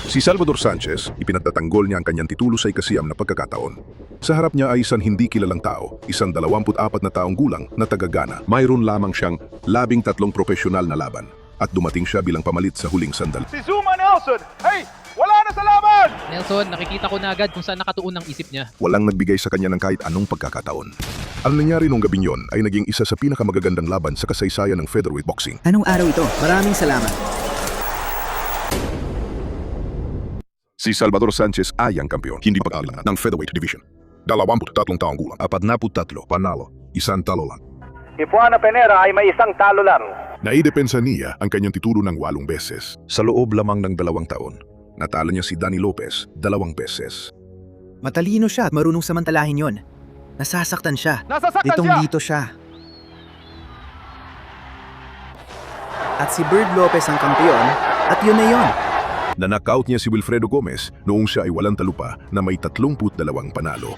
Si Salvador Sanchez, ipinagtatanggol niya ang kanyang titulo sa ikasiyam na pagkakataon. Sa harap niya ay isang hindi kilalang tao, isang 24 na taong gulang na taga-Ghana. Mayroon lamang siyang 13 profesional na laban at dumating siya bilang pamalit sa huling sandali. Si Zuma Nelson, hey, wala na sa laban! Nelson, nakikita ko na agad kung saan nakatuon ang isip niya. Walang nagbigay sa kanya ng kahit anong pagkakataon. Ang nangyari nung gabing yon ay naging isa sa pinakamagagandang laban sa kasaysayan ng featherweight boxing. Anong araw ito? Maraming salamat. Si Salvador Sanchez ay ang kampiyon, hindi pag-aalangan ng featherweight division. 23 taong gulang, 43 panalo, isang talo lang. Si Juana Penera ay may isang talo lang. Naidepensa niya ang kanyang titulo ng 8 beses. Sa loob lamang ng 2 taon, natalo niya si Danny Lopez 2 beses. Matalino siya at marunong samantalahin yon. Nasasaktan siya. Nasasaktan Ditong siya! dito siya. At si Bird Lopez ang kampiyon at yun na yun. Na-knockout niya si Wilfredo Gomez noong siya ay walang talupa na may 32 panalo.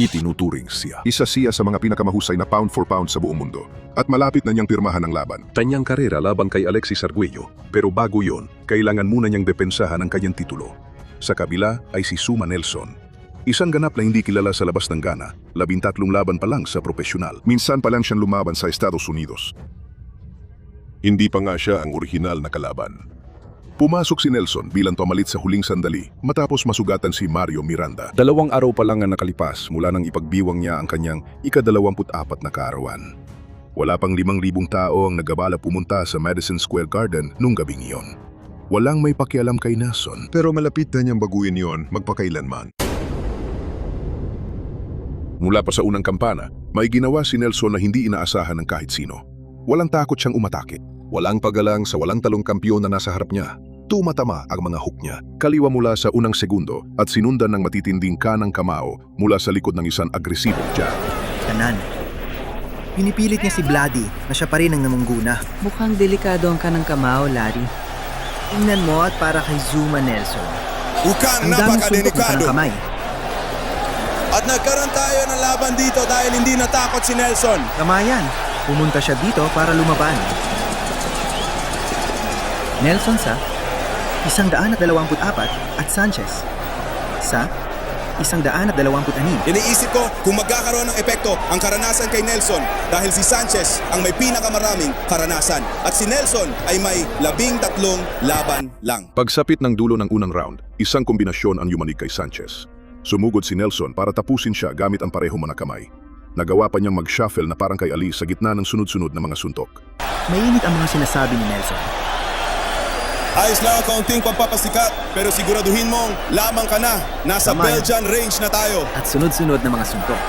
Itinuturing siya. Isa siya sa mga pinakamahusay na pound for pound sa buong mundo at malapit na niyang pirmahan ang laban. Kanyang karera laban kay Alexis Arguello, pero bago yon, kailangan muna niyang depensahan ang kanyang titulo. Sa kabila ay si Zuma Nelson. Isang ganap na hindi kilala sa labas ng Ghana, 13 laban pa lang sa profesional. Minsan pa lang siyang lumaban sa Estados Unidos. Hindi pa nga siya ang orihinal na kalaban. Pumasok si Nelson bilang pamalit sa huling sandali matapos masugatan si Mario Miranda. 2 araw pa lang ang nakalipas mula nang ipagbiwang niya ang kanyang ika-24 na kaarawan. Wala pang 5,000 tao ang nagabala pumunta sa Madison Square Garden nung gabing iyon. Walang may pakialam kay Nelson, pero malapit na niyang baguhin yon magpakailanman. Mula pa sa unang kampana, may ginawa si Nelson na hindi inaasahan ng kahit sino. Walang takot siyang umatake. Walang paggalang sa walang talong kampiyon na nasa harap niya. Tumatama ang mga hook niya, kaliwa mula sa unang segundo at sinundan ng matitinding kanang kamao mula sa likod ng isang agresibong jab. Kanan. Pinipilit niya si Bloody na siya pa rin ang namungguna. Mukhang delikado ang kanang kamao, Larry. Tingnan mo at para kay Zuma Nelson. Mukhang Ang daming suntok ng napakadelikado. kanang kamay. At nagkaroon tayo ng laban dito dahil hindi natakot si Nelson. Kamayan. Pumunta siya dito para lumaban. Nelson sa 124 at Sanchez sa 126. Iniisip ko kung magkakaroon ng epekto ang karanasan kay Nelson dahil si Sanchez ang may pinakamaraming karanasan at si Nelson ay may 13 laban lang. Pagsapit ng dulo ng unang round, isang kombinasyon ang yumanig kay Sanchez. Sumugod si Nelson para tapusin siya gamit ang parehong mga kamay. Nagawa pa niyang mag-shuffle na parang kay Ali sa gitna ng sunod-sunod na mga suntok. Mainit ang mga sinasabi ni Nelson. Ayos lang ang kaunting pampapasikat pero siguraduhin mong lamang ka na. Nasa Tama yan. Belgian range na tayo. At sunod-sunod na mga suntok.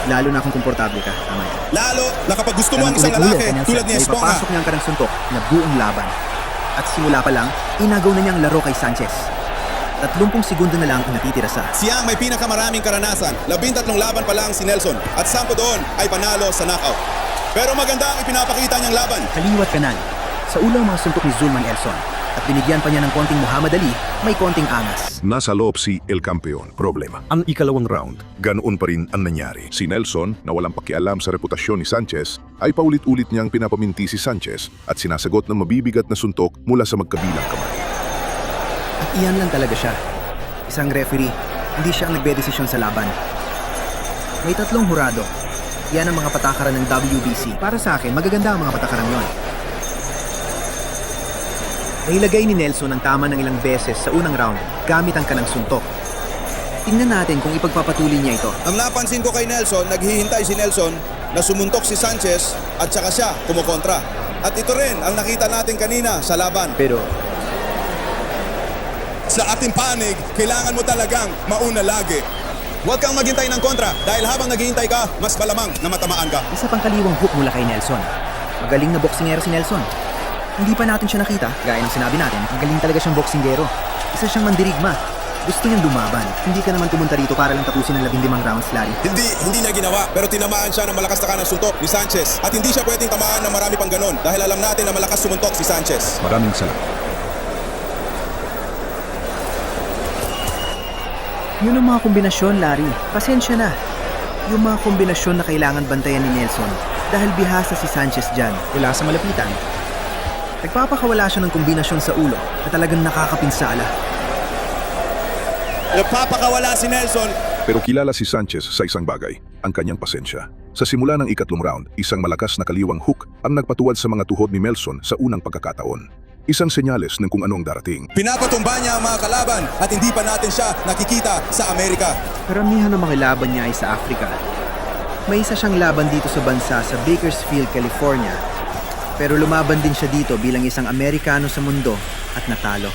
Lalo na kung komportable ka. Tama yan. Lalo na kapag gusto mo ang isang Ulit-ulit lalaki kay Nelson tulad ni na Esponga. ipapasok niya ang kanang suntok na buong laban. At simula pa lang, inagaw na niya ang laro kay Sanchez. 30 segundo na lang ang natitira sa Siya ang may pinakamaraming karanasan. 13 laban pa lang si Nelson at 10 doon ay panalo sa knockout. Pero maganda ang ipinapakita niyang laban. kaliwat kanan. Sa ulang mga suntok ni Zuma Nelson. At binigyan pa niya ng konting Muhammad Ali, may konting angas. Nasa loob si El Campeon. Problema. Ang ikalawang round, ganoon pa rin ang nangyari. Si Nelson, na walang pakialam sa reputasyon ni Sanchez, ay paulit-ulit niyang pinapaminti si Sanchez at sinasagot ng mabibigat na suntok mula sa magkabilang kamay. At iyan lang talaga siya. Isang referee, hindi siya ang nagbe-desisyon sa laban. May 3 hurado. Yan ang mga patakaran ng WBC. Para sa akin, magaganda ang mga patakaran yon. Nailagay ni Nelson ang tama ng ilang beses sa unang round gamit ang kanang suntok. Tingnan natin kung ipagpapatuloy niya ito. Ang napansin ko kay Nelson, naghihintay si Nelson na sumuntok si Sanchez at saka siya kumukontra. At ito rin ang nakita natin kanina sa laban. Pero Sa ating panig, kailangan mo talagang mauna lagi. Huwag kang maghintay ng kontra dahil habang naghihintay ka, mas malamang na matamaan ka. isa pang kaliwang hook mula kay Nelson. Magaling na boksingero si Nelson. Hindi pa natin siya nakita, gaya ng sinabi natin, magaling talaga siyang boksingero. Isa siyang mandirigma. Gusto niyang lumaban. Hindi ka naman pumunta rito para lang tapusin ang 15 rounds, Larry. Hindi niya ginawa, pero tinamaan siya ng malakas na kanang suntok ni Sanchez. At hindi siya pwedeng tamaan ng marami pang ganon dahil alam natin na malakas sumuntok si Sanchez. Maraming salamat. Yun ang mga kombinasyon, Larry. Pasensya na. Yung mga kombinasyon na kailangan bantayan ni Nelson dahil bihasa si Sanchez dyan mula sa malapitan. Nagpapakawala siya ng kombinasyon sa ulo na talagang nakakapinsala. Nagpapakawala si Nelson. Pero kilala si Sanchez sa isang bagay, ang kanyang pasensya. Sa simula ng ikatlong round, isang malakas na kaliwang hook ang nagpatuwad sa mga tuhod ni Nelson sa unang pagkakataon. Isang senyales ng kung ano ang darating. Pinapatumba niya ang mga kalaban at hindi pa natin siya nakikita sa Amerika. Karamihan ng mga laban niya ay sa Africa. May isa siyang laban dito sa bansa sa Bakersfield, California. Pero lumaban din siya dito bilang isang Amerikano sa mundo at natalo.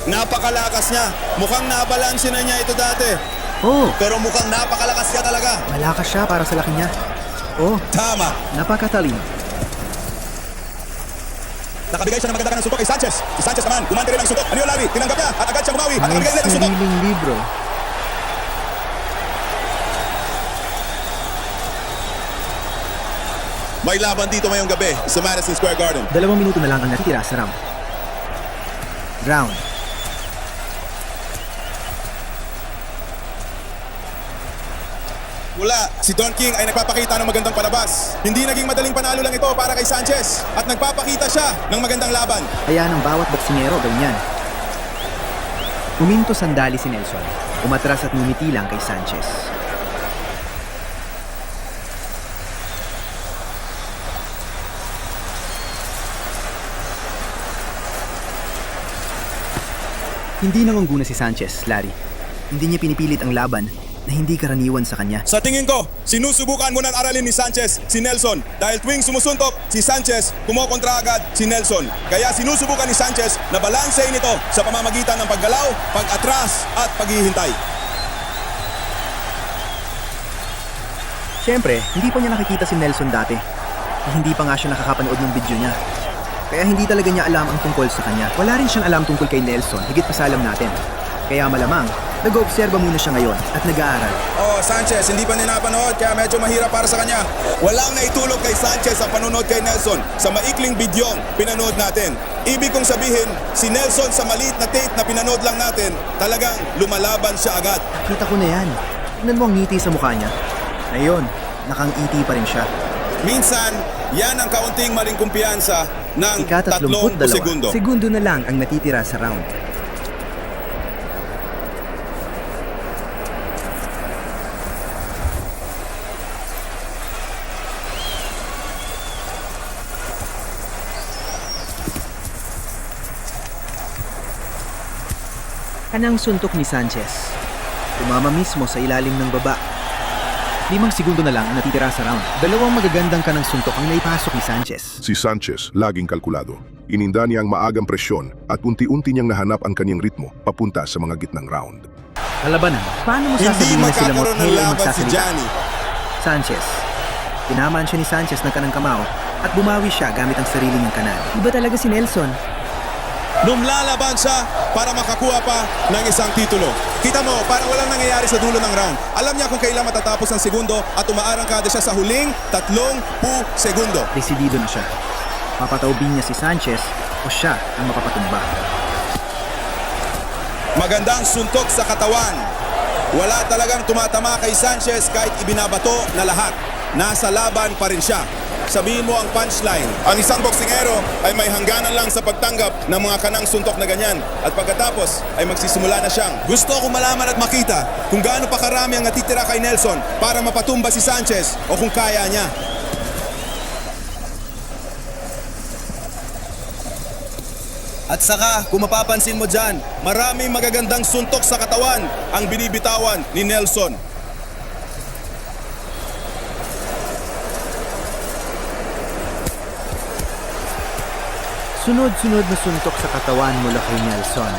Napakalakas niya. Mukhang nabalansin na niya ito dati. Oh, Pero mukhang napakalakas niya talaga. malakas siya para sa laki niya. Oh, Tama. napakatalino. Nakabigay siya ng maganda ng suntok kay Sanchez. Si Sanchez naman, gumante rin ang suntok. Ano yung Larry? Tinanggap niya at agad siya bumawi at May nakabigay rin ng suntok. sariling libro. May laban dito ngayong gabi sa Madison Square Garden. 2 minuto na lang ang natitira sa round. Round. Mula, si Don King ay nagpapakita ng magandang palabas. Hindi naging madaling panalo lang ito para kay Sanchez at nagpapakita siya ng magandang laban. Kaya ng bawat boksingero ganyan. Huminto sandali si Nelson. Umatras at ngumiti lang kay Sanchez. Hindi nangungguna si Sanchez, Larry. Hindi niya pinipilit ang laban na hindi karaniwan sa kanya. Sa tingin ko, sinusubukan mo ng aralin ni Sanchez si Nelson dahil tuwing sumusuntok si Sanchez, kumokontra agad si Nelson. Kaya sinusubukan ni Sanchez na balansehin ito sa pamamagitan ng paggalaw, pag-atras at paghihintay. Siyempre, hindi pa niya nakikita si Nelson dati. Hindi pa nga siya nakakapanood ng video niya. Kaya hindi talaga niya alam ang tungkol sa kanya. Wala rin siyang alam tungkol kay Nelson, higit pa sa alam natin. Kaya malamang, nag-oobserba muna siya ngayon at nag-aaral. Oh, Sanchez, hindi pa niya napanood kaya medyo mahirap para sa kanya. Walang naitulog kay Sanchez ang panonood kay Nelson sa maikling bidyong pinanood natin. Ibig kong sabihin, si Nelson sa maliit na tape na pinanood lang natin, talagang lumalaban siya agad. Kita ko na yan. Tignan mo ang ngiti sa mukha niya. Ngayon, nakang-iti pa rin siya. Minsan, yan ang kaunting maling kumpiyansa ng 30 segundo. Segundo na lang ang natitira sa round. Kanang suntok ni Sanchez. Tumama mismo sa ilalim ng baba. 5 segundo na lang ang natitira sa round. 2 magagandang kanang suntok ang naipasok ni Sanchez. Si Sanchez, laging kalkulado. Ininda niya ang maagang presyon at unti-unti niyang nahanap ang kanyang ritmo papunta sa mga gitnang round. Kalabanan, paano mo Hindi sasabihin na sila magkakaroon ng Mothel ang laban si magsasalita? Johnny. Sanchez. Tinamaan siya ni Sanchez ng kanang kamao at bumawi siya gamit ang sarili niyang kanan. Iba talaga si Nelson. Lumalaban siya para makakuha pa ng isang titulo. Kita mo, parang walang nangyayari sa dulo ng round. Alam niya kung kailan matatapos ang segundo at umaarangkada siya sa huling 30 segundo. Desidido na siya. Papataubin niya si Sanchez o siya ang mapapatumba. Magandang suntok sa katawan. Wala talagang tumatama kay Sanchez kahit ibinabato na lahat. Nasa laban pa rin siya. Sabihin mo ang punchline. Ang isang boksingero ay may hangganan lang sa pagtanggap ng mga kanang suntok na ganyan. At pagkatapos ay magsisimula na siyang. Gusto ko malaman at makita kung gaano pa karami ang natitira kay Nelson para mapatumba si Sanchez o kung kaya niya. At saka, kung mapapansin mo dyan, maraming magagandang suntok sa katawan ang binibitawan ni Nelson. Sunod-sunod na suntok sa katawan mula kay Nelson.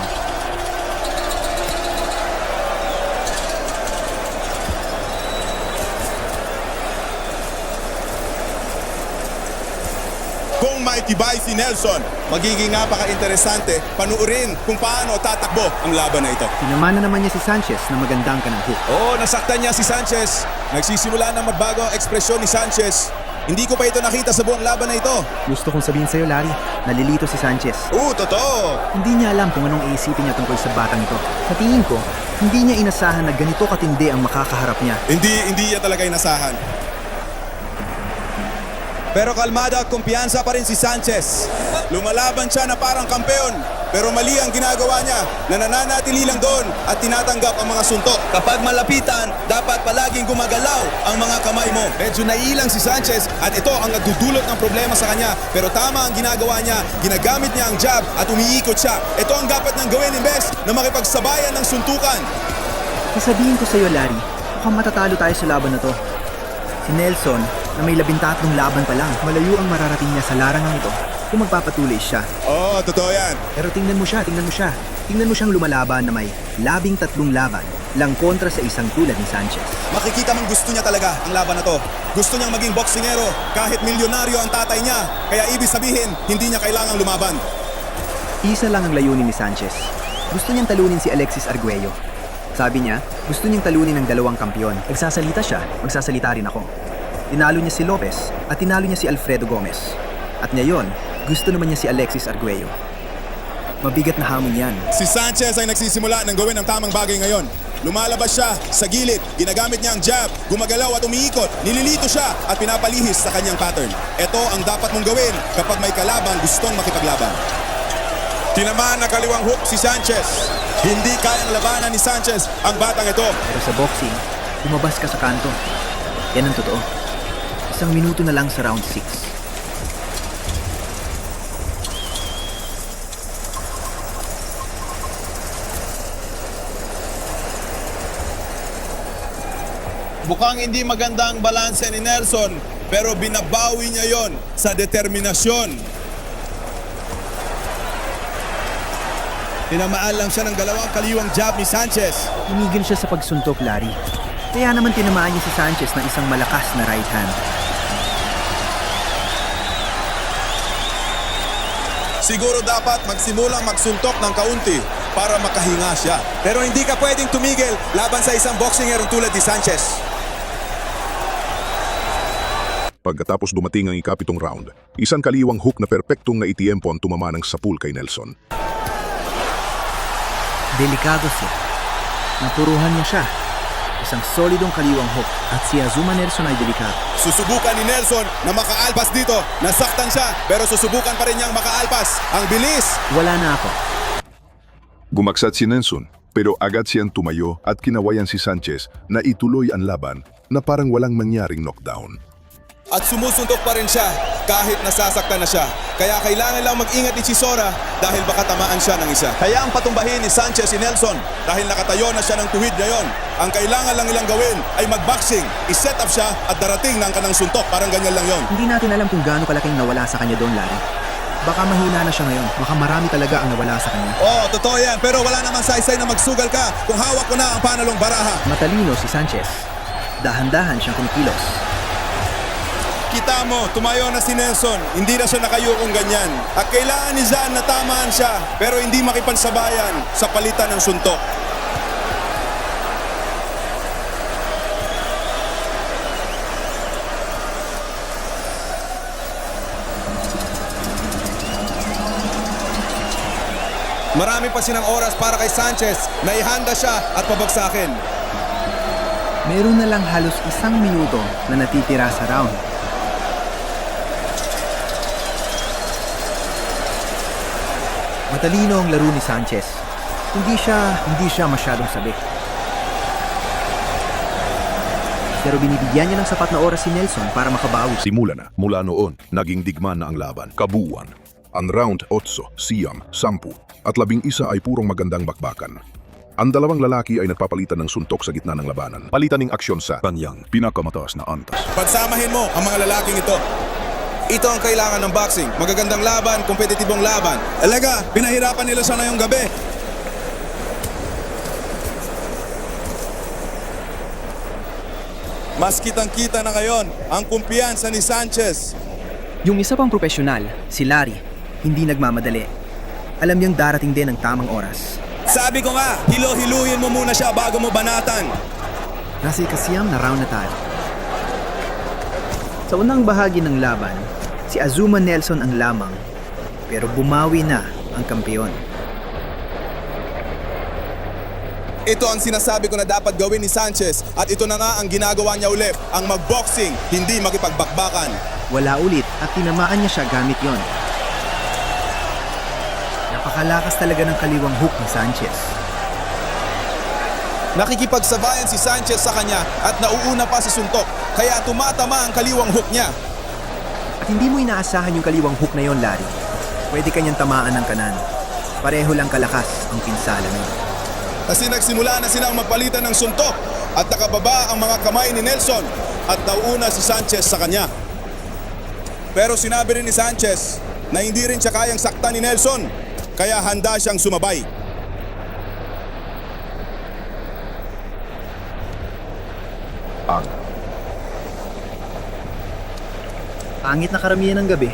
Kung maitibay si Nelson, magiging napaka-interesante panuorin kung paano tatakbo ang laban na ito. Tinamana naman niya si Sanchez na magandang kanang hook. Oo, nasaktan niya si Sanchez. Nagsisimula na magbago ang ekspresyon ni Sanchez. Hindi ko pa ito nakita sa buong laban na ito. Gusto kong sabihin sa'yo, Larry, nalilito si Sanchez. Totoo! Hindi niya alam kung anong iisipin niya tungkol sa batang ito. Sa tingin ko, hindi niya inasahan na ganito katindi ang makakaharap niya. Hindi niya talaga inasahan. Pero kalmada at kumpiyansa pa rin si Sanchez. Lumalaban siya na parang kampeon. Pero mali ang ginagawa niya na nananatili lang doon at tinatanggap ang mga suntok. Kapag malapitan, dapat palaging gumagalaw ang mga kamay mo. Medyo naiilang si Sanchez at ito ang nagdudulot ng problema sa kanya. Pero tama ang ginagawa niya, ginagamit niya ang jab at umiikot siya. Ito ang dapat niyang gawin imbes na makipagsabayan ng suntukan. Sasabihin ko sa'yo, Larry, mukhang matatalo tayo sa laban na to. Si Nelson, na may 13 laban pa lang, malayo ang mararating niya sa larangang ito kung magpapatuloy siya. Totoo yan. Pero tingnan mo siya. Tingnan mo siyang lumalaban na may 13 laban lang kontra sa isang tulad ni Sanchez. Makikita mong gusto niya talaga ang laban na to. Gusto niyang maging boksingero kahit milyonaryo ang tatay niya. Kaya ibig sabihin, hindi niya kailangang lumaban. Isa lang ang layunin ni Sanchez. Gusto niyang talunin si Alexis Arguello. Sabi niya, gusto niyang talunin ng 2 kampiyon. Magsasalita siya, magsasalita rin ako. Tinalo niya si Lopez at tinalo niya si Alfredo Gomez. At ngayon, gusto naman niya si Alexis Arguello. Mabigat na hamon yan. Si Sanchez ay nagsisimula ng gawin ang tamang bagay ngayon. Lumalabas siya sa gilid, ginagamit niya ang jab, gumagalaw at umiikot, nililito siya at pinapalihis sa kanyang pattern. Ito ang dapat mong gawin kapag may kalaban gustong makipaglaban. Tinamaan na kaliwang hook si Sanchez. Hindi kayang labanan ni Sanchez ang batang ito. Pero sa boxing, lumabas ka sa kanto. Yan ang totoo. 1 minuto na lang sa round 6. Mukhang hindi maganda ang balanse ni Nelson, pero binabawi niya yon sa determinasyon. Tinamaan lang siya ng 2 kaliwang jab ni Sanchez. Tumigil siya sa pagsuntok, Larry. Kaya naman tinamaan niya si Sanchez ng isang malakas na right hand. Siguro dapat magsimulang magsuntok ng kaunti para makahinga siya. Pero hindi ka pwedeng tumigil laban sa isang boxingerong tulad ni Sanchez. Pagkatapos dumating ang ika-7 round, isang kaliwang hook na perpektong naitiempo ang tumama ng sapul kay Nelson. Delikado siya. Naturuhan niya siya. Isang solidong kaliwang hook at si Azuma Nelson ay delikado. Susubukan ni Nelson na makaalpas dito. Nasaktan siya pero susubukan pa rin niyang makaalpas. Ang bilis! Wala na ako. Gumaksat si Nelson, pero agad siyang tumayo at kinawayan si Sanchez na ituloy ang laban na parang walang mangyaring knockdown. At sumusuntok pa rin siya kahit nasasaktan na siya. Kaya kailangan lang mag-ingat ni Chisora dahil baka tamaan siya ng isa. Kaya ang patumbahin ni Sanchez si Nelson dahil nakatayo na siya ng tuhid ngayon. Ang kailangan lang nilang gawin ay mag-boxing, i-set up siya at darating ng kanang suntok. Parang ganyan lang yon. Hindi natin alam kung gaano kalaking nawala sa kanya doon, Larry. Baka mahina na siya ngayon. Baka marami talaga ang nawala sa kanya. Totoo yan. Pero wala namang saysay na magsugal ka kung hawak ko na ang panalong baraha. Matalino si Sanchez. Dahan-dahan siyang kumikilos. Kita mo, tumayo na si Nelson. Hindi na siya nakayukong ganyan. At kailangan ni Zan na tamaan siya, pero hindi makipagsabayan sa palitan ng suntok. Marami pa sinang oras para kay Sanchez na ihanda siya at pabagsakin. Meron na lang halos 1 minuto na natitira sa round. Matalino ang laro ni Sanchez. Hindi siya masyadong sabik. Pero binibigyan niya ng sapat na oras si Nelson para makabawi. Simula na, mula noon, naging digmaan na ang laban. Kabuuan. Ang round 8, 9, 10 at 11 ay purong magandang bakbakan. Ang 2 lalaki ay nagpapalitan ng suntok sa gitna ng labanan. Palitan ng aksyon sa kanyang pinakamataas na antas. Pagsamahin mo ang mga lalaking ito. Ito ang kailangan ng boxing. Magagandang laban, kompetitibong laban. Alaga, pinahirapan nila siya ngayong gabi. Mas kitang-kita na ngayon ang kumpiyansa ni Sanchez. Yung isa pang profesional, si Larry, hindi nagmamadali. Alam niyang darating din ang tamang oras. Sabi ko nga, hilo-hiluhin mo muna siya bago mo banatan. Nasa ikasiyam na round na tayo. Sa unang bahagi ng laban, si Azuma Nelson ang lamang, pero bumawi na ang kampeon. Ito ang sinasabi ko na dapat gawin ni Sanchez at ito na nga ang ginagawa niya ulit, ang mag-boxing, hindi makipagbakbakan. Wala ulit at tinamaan niya siya gamit yon. Napakalakas talaga ng kaliwang hook ni Sanchez. Nakikipagsabayan si Sanchez sa kanya at nauuna pa si suntok, kaya tumatama ang kaliwang hook niya. At hindi mo inaasahan yung kaliwang hook na yon, Larry. Pwede kanyang tamaan ng kanan. Pareho lang kalakas ang pinsala nun. Kasi nagsimula na silang magpalitan ng suntok at nakababa ang mga kamay ni Nelson at nauuna si Sanchez sa kanya. Pero sinabi rin ni Sanchez na hindi rin siya kayang saktan ni Nelson, kaya handa siyang sumabay. Pangit na karamihan ng gabi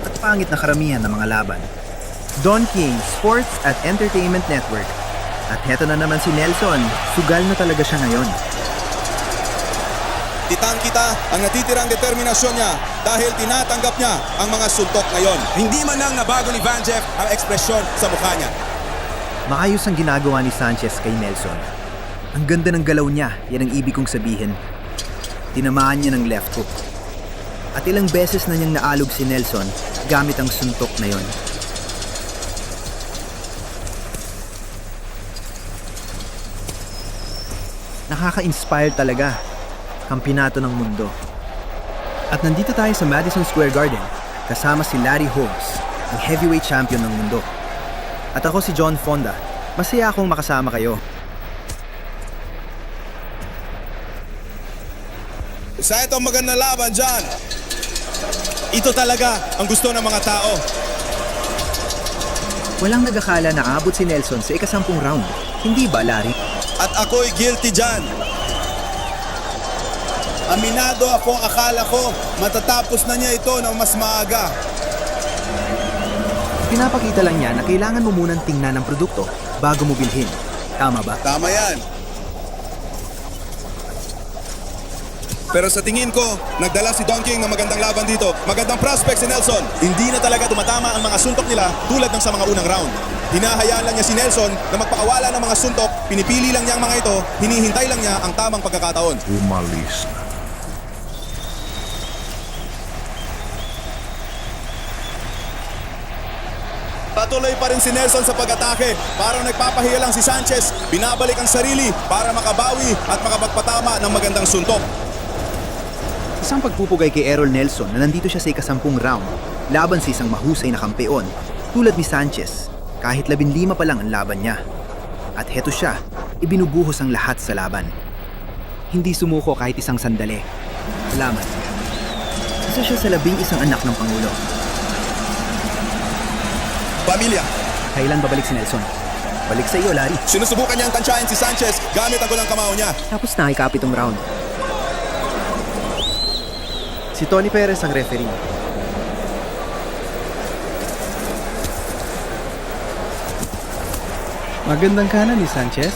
at pangit na karamihan ng mga laban. Don King Sports at Entertainment Network. At heto na naman si Nelson, sugal na talaga siya ngayon. Kitang-kita ang natitirang determinasyon niya dahil tinatanggap niya ang mga suntok ngayon. Hindi man lang nabago ni Vanjev ang ekspresyon sa mukha niya. Maayos ang ginagawa ni Sanchez kay Nelson. Ang ganda ng galaw niya, yan ang ibig kong sabihin. Tinamaan niya ng left hook. At ilang beses na niyang naalog si Nelson gamit ang suntok na yon. Nakaka-inspire talaga. Kampinato ng mundo. At nandito tayo sa Madison Square Garden kasama si Larry Holmes, ang heavyweight champion ng mundo. At ako si John Fonda. Masaya akong makasama kayo. Sa itong magandang laban dyan, ito talaga ang gusto ng mga tao. Walang nag-akala na aabot si Nelson sa ika-10 round. Hindi ba, Larry? At ako'y guilty dyan. Aminado ako, akala ko matatapos na niya ito ng mas maaga. Pinapakita lang niya na kailangan mo munang tingnan ang produkto bago mo bilhin. Tama ba? Tama yan. Pero sa tingin ko, nagdala si Don King ng magandang laban dito. Magandang prospect si Nelson. Hindi na talaga tumatama ang mga suntok nila tulad ng sa mga unang round. Hinahayaan lang niya si Nelson na magpakawala ng mga suntok, pinipili lang niya ang mga ito, hinihintay lang niya ang tamang pagkakataon. Umalis na. Patuloy pa rin si Nelson sa pag-atake. Parang nagpapahiya lang si Sanchez. Binabalik ang sarili para makabawi at makapagpatama ng magandang suntok. Isang pagpupugay kay Errol Nelson na nandito siya sa ika-10 round laban sa isang mahusay na kampeon tulad ni Sanchez kahit 15 pa lang ang laban niya. At heto siya, ibinubuhos ang lahat sa laban. Hindi sumuko kahit isang sandali. Salamat. Isa siya sa 11 anak ng Pangulo. Pamilya. Kailan babalik si Nelson? Balik sa iyo, Larry. Sinusubukan niyang tansyahin si Sanchez gamit ang gulang kamao niya. Tapos na ikapitong round. Si Tony Perez ang referee. Magandang kanan ni Sanchez.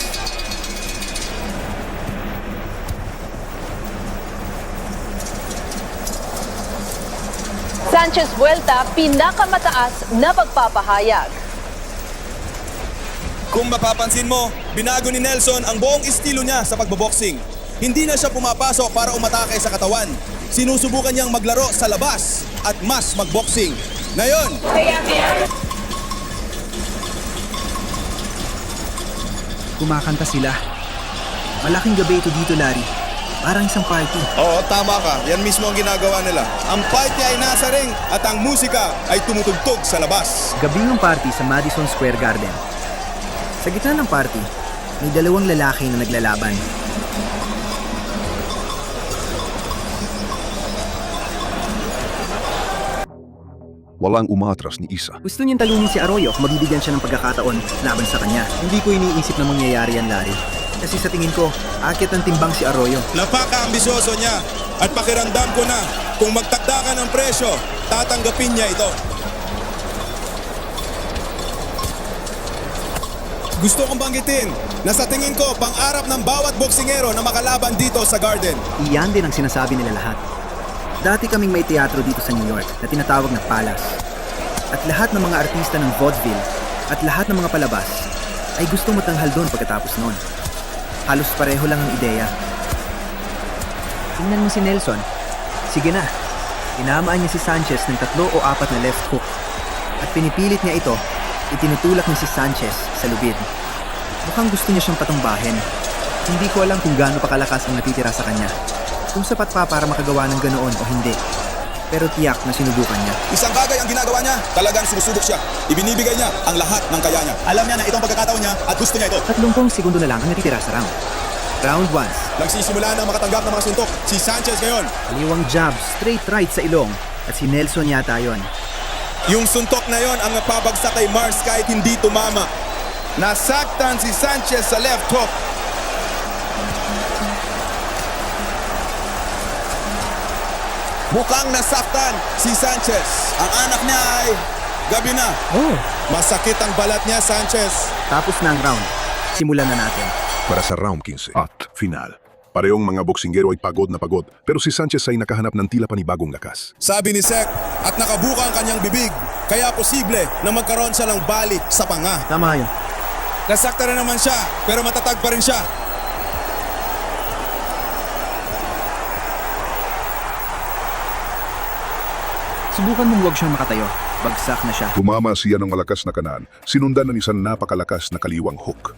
Sanchez Vuelta, pinakamataas na pagpapahayag. Kung mapapansin mo, binago ni Nelson ang buong estilo niya sa pagboboxing. Hindi na siya pumapasok para umatake sa katawan. Sinusubukan niyang maglaro sa labas at mas magboxing. Ngayon, Kumakanta sila. Malaking gabi ito dito, Larry. Parang isang party. oo, tama ka. Yan mismo ang ginagawa nila. Ang fight niya ay nasa ring at ang musika ay tumutugtog sa labas. Gabi ng party sa Madison Square Garden. Sa gitna ng party, may dalawang lalaki na naglalaban. Walang umatras ni isa. Gusto niyang talunin si Arroyo kung mabibigyan siya ng pagkakataon laban sa kanya. Hindi ko iniisip na mangyayari yan, Larry. Kasi sa tingin ko, akit ng timbang si Arroyo. Napaka-ambisyoso niya at pakiramdam ko na kung magtakda ka ng presyo, tatanggapin niya ito. Gusto kong banggitin na sa tingin ko, pang-arap ng bawat boksingero na makalaban dito sa Garden. Iyan din ang sinasabi nila lahat. Dati kaming may teatro dito sa New York na tinatawag na Palace. At lahat ng mga artista ng vaudeville at lahat ng mga palabas ay gustong matanghal doon pagkatapos noon. Halos pareho lang ang ideya. Tingnan mo si Nelson. Sige na. Tinamaan niya si Sanchez ng 3 o 4 na left hook. At pinipilit niya ito, itinutulak niya si Sanchez sa lubid. Mukhang gusto niya siyang patumbahin. Hindi ko alam kung gaano pa kalakas ang natitira sa kanya. Kung sapat pa para makagawa ng ganoon o hindi. Pero tiyak na sinubukan niya. Isang bagay ang ginagawa niya, talagang sumusubok siya. Ibinibigay niya ang lahat ng kaya niya. Alam niya na itong pagkakataon niya at gusto niya ito. 30 segundo na lang ang natitira sa round. Round 1. Nagsisimula na makatanggap ng mga suntok. Si Sanchez ngayon. Kaliwang jab, straight right sa ilong. At si Nelson yata yon. Yung suntok na yon ang napabagsak kay Mars kahit hindi tumama. Nasaktan si Sanchez sa left hook. Mukhang nasaktan si Sanchez. Ang anak niya ay gabi na. Oh. Masakit ang balat niya, Sanchez. Tapos na ang round. Simulan na natin. Para sa round 15 at final. Parehong mga boksinggero ay pagod na pagod, pero si Sanchez ay nakahanap ng tila panibagong lakas. Sabi ni Sek, at nakabuka ang kanyang bibig. Kaya posible na magkaroon siya ng balik sa panga. Tama yun. Nasaktan na naman siya, pero matatag pa rin siya. Subukan mong huwag siyang makatayo. Bagsak na siya. Tumama siya ng malakas na kanan, sinundan ng isang napakalakas na kaliwang hook.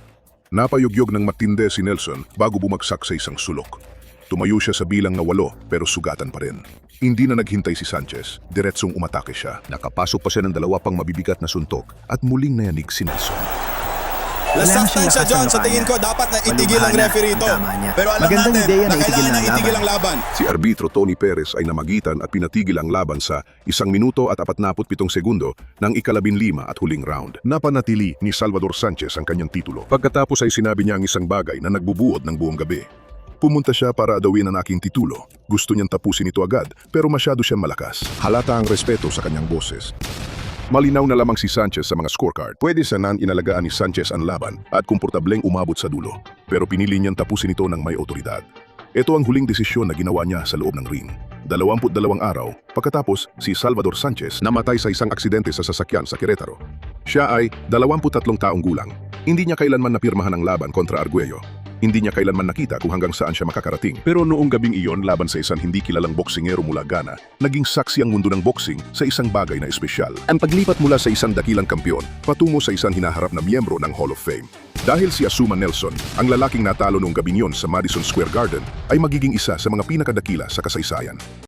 Napayugyog ng matindi si Nelson bago bumagsak sa isang sulok. Tumayo siya sa bilang na 8 pero sugatan pa rin. Hindi na naghintay si Sanchez, diretsong umatake siya. Nakapasok pa siya ng 2 pang mabibigat na suntok at muling nayanig si Nelson. Nasaktan siya, John. Sa tingin ko, dapat na itigil ang referee ito. Pero alam Magandang natin ideya na na itigil kailangan na na itigil ang laban. Si Arbitro Tony Perez ay namagitan at pinatigil ang laban sa 1 minuto at 47 segundo ng ika-15 at huling round. Napanatili ni Salvador Sanchez ang kanyang titulo. Pagkatapos ay sinabi niya ang isang bagay na nagbubuod ng buong gabi. Pumunta siya para adawin ang aking titulo. Gusto niyang tapusin ito agad, pero masyado siyang malakas. Halata ang respeto sa kanyang boses. Malinaw na lamang si Sanchez sa mga scorecard. Pwede sanang inalagaan ni Sanchez ang laban at komportableng umabot sa dulo. Pero pinili niyang tapusin ito ng may otoridad. Ito ang huling desisyon na ginawa niya sa loob ng ring. 22 araw, pagkatapos si Salvador Sanchez namatay sa isang aksidente sa sasakyan sa Querétaro. Siya ay 23 taong gulang. Hindi niya kailanman napirmahan ang laban kontra Arguello. Hindi niya kailanman nakita kung hanggang saan siya makakarating. Pero noong gabing iyon, laban sa isang hindi kilalang boksingero mula Ghana, naging saksi ang mundo ng boxing sa isang bagay na espesyal. Ang paglipat mula sa isang dakilang kampyon patungo sa isang hinaharap na miyembro ng Hall of Fame. Dahil si Azuma Nelson, ang lalaking natalo noong gabing iyon sa Madison Square Garden, ay magiging isa sa mga pinakadakila sa kasaysayan.